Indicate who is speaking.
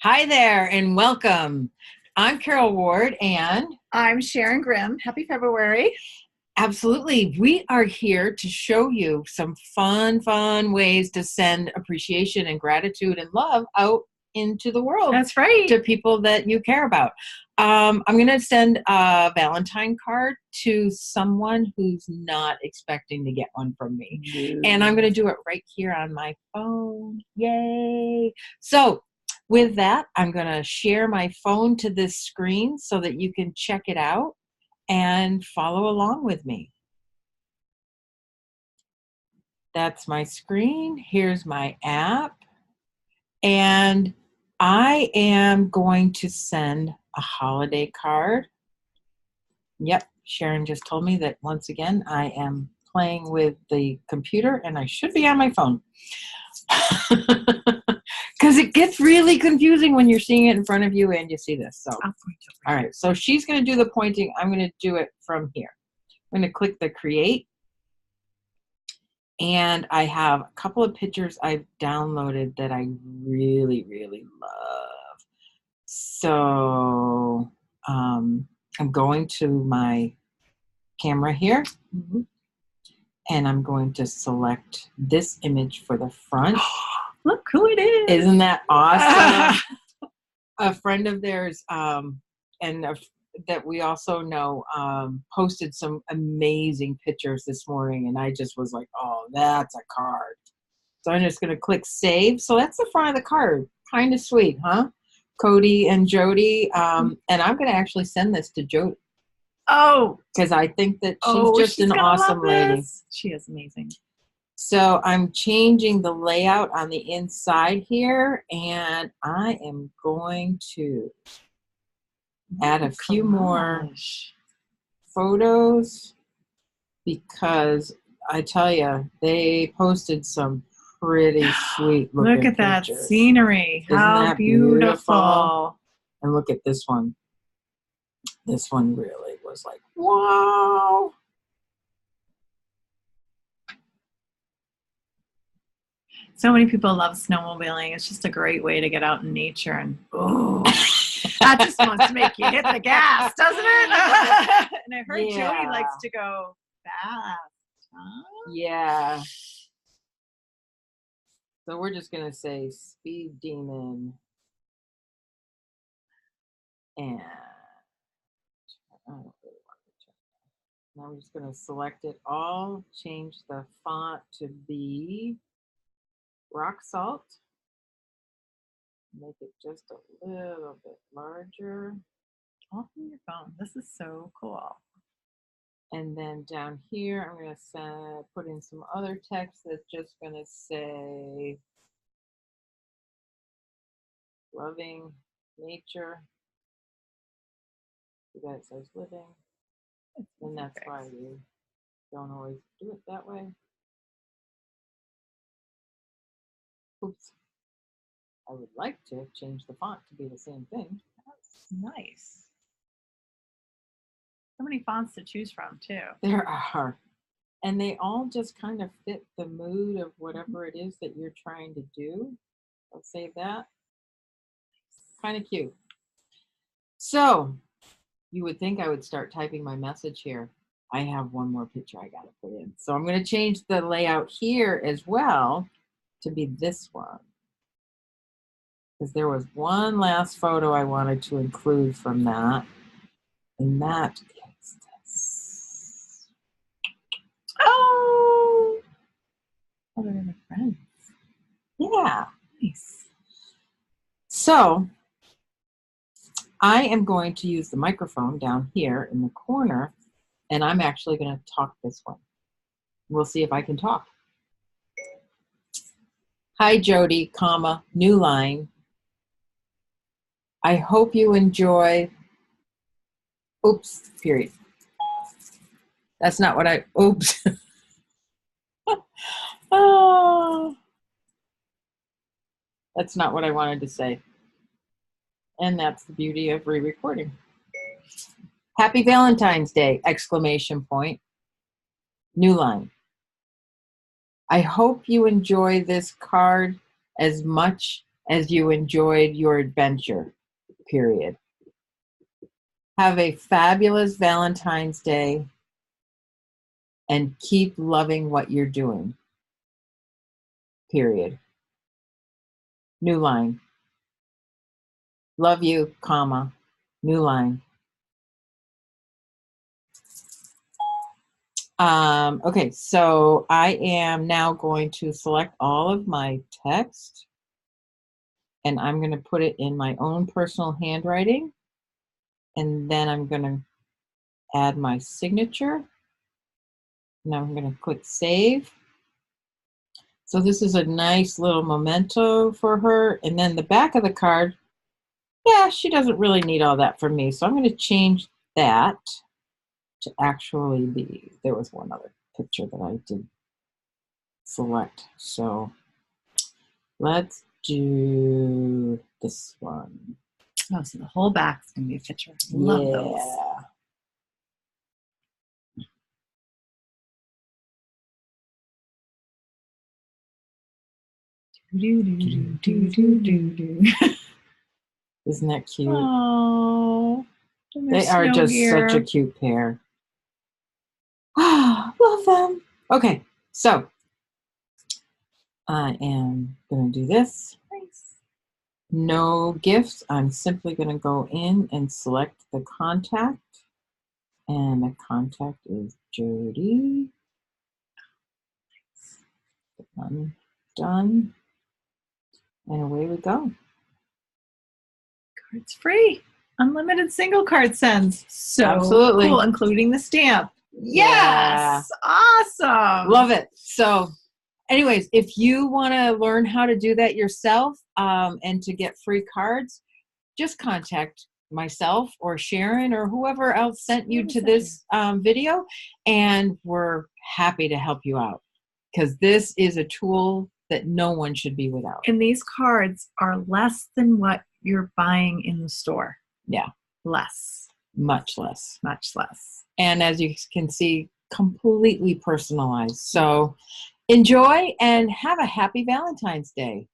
Speaker 1: Hi there and welcome. I'm Carol Ward and
Speaker 2: I'm Sharon Grimm. Happy February.
Speaker 1: absolutely, we are here to show you some fun ways to send appreciation and gratitude and love out into the world.
Speaker 2: That's right.
Speaker 1: To people that you care about. I'm going to send a Valentine card to someone who's not expecting to get one from me. And I'm going to do it right here on my phone. Yay. So with that, I'm going to share my phone to this screen so that you can check it out and follow along with me. That's my screen. Here's my app. And I am going to send a holiday card. Yep, Sharon just told me that once again I am playing with the computer and I should be on my phone. Because it gets really confusing when you're seeing it in front of you and you see this. So, all right, so she's going to do the pointing. I'm going to do it from here. I'm going to click the create. And I have a couple of pictures I've downloaded that I really love. So I'm going to my camera here, and I'm going to select this image for the front.
Speaker 2: Look who it is.
Speaker 1: Isn't that awesome? A friend of theirs that we also know posted some amazing pictures this morning, and I just was like, oh, that's a card. So I'm just going to click save. So that's the front of the card. Kind of sweet, huh? Cody and Jody. And I'm going to actually send this to Jody.
Speaker 2: Oh.
Speaker 1: Because I think that she's just an awesome lady.
Speaker 2: She is amazing.
Speaker 1: So I'm changing the layout on the inside here, and I am going to add a few more photos because I tell you, they posted some pretty sweet looking
Speaker 2: Look at that
Speaker 1: pictures.
Speaker 2: scenery. How beautiful.
Speaker 1: And look at this one. This one really was like, wow.
Speaker 2: So many people love snowmobiling. It's just a great way to get out in nature and that just wants to make you hit the gas, doesn't it? And I heard Jody likes to go fast. Huh?
Speaker 1: Yeah. So we're just going to say Speed Demon. And I don't really want to check that. Now I'm just going to select it all, change the font to be Rock Salt. Make it just a little bit larger.
Speaker 2: All from your phone. This is so cool.
Speaker 1: And then down here, I'm going to put in some other text that's just going to say loving nature. That it says living. And that's why we don't always do it that way. Oops. I would like to change the font to be the same thing.
Speaker 2: That's nice. So many fonts to choose from, too.
Speaker 1: There are. And they all just kind of fit the mood of whatever it is that you're trying to do. I'll save that. Kind of cute. So you would think I would start typing my message here. I have one more picture I got to put in. So I'm going to change the layout here as well to be this one. Because there was one last photo I wanted to include from that. And that is this.
Speaker 2: Oh! Oh, they're my friends.
Speaker 1: Yeah.
Speaker 2: Nice.
Speaker 1: So I am going to use the microphone down here in the corner, and I'm actually going to talk this one. We'll see if I can talk. Hi, Jody, comma, new line. I hope you enjoy. Oops, period. That's not what I, oops. Oh, that's not what I wanted to say. And that's the beauty of re-recording. Happy Valentine's Day, exclamation point. New line. I hope you enjoy this card as much as you enjoyed your adventure, period. Have a fabulous Valentine's Day and keep loving what you're doing, period. New line. Love you, comma, new line. Okay, so I am now going to select all of my text and I'm going to put it in my own personal handwriting. And then I'm going to add my signature. Now I'm going to click save. So this is a nice little memento for her. And then the back of the card, yeah, she doesn't really need all that from me. So I'm going to change that to actually be, there was one other picture that I did select. So let's do this one.
Speaker 2: Oh, so the whole back's going to be a picture. Love those. Do, do, do, do, do, do.
Speaker 1: Isn't that cute?
Speaker 2: Oh,
Speaker 1: they are just such a cute pair. Ah, love them. Okay, so I am going to do this.
Speaker 2: Nice.
Speaker 1: No gifts. I'm simply going to go in and select the contact. And the contact is Jody. Done. And away we go.
Speaker 2: Cards free. Unlimited single card sends. So
Speaker 1: absolutely
Speaker 2: cool, including the stamp. Yes. Yeah. Awesome.
Speaker 1: Love it. So anyways, if you want to learn how to do that yourself and to get free cards, just contact myself or Sharon or whoever else sent you to this video, and we're happy to help you out because this is a tool that no one should be without.
Speaker 2: And these cards are less than what you're buying in the store.
Speaker 1: Yeah.
Speaker 2: Less.
Speaker 1: Much less.
Speaker 2: Much less.
Speaker 1: And as you can see, completely personalized. So enjoy and have a happy Valentine's Day.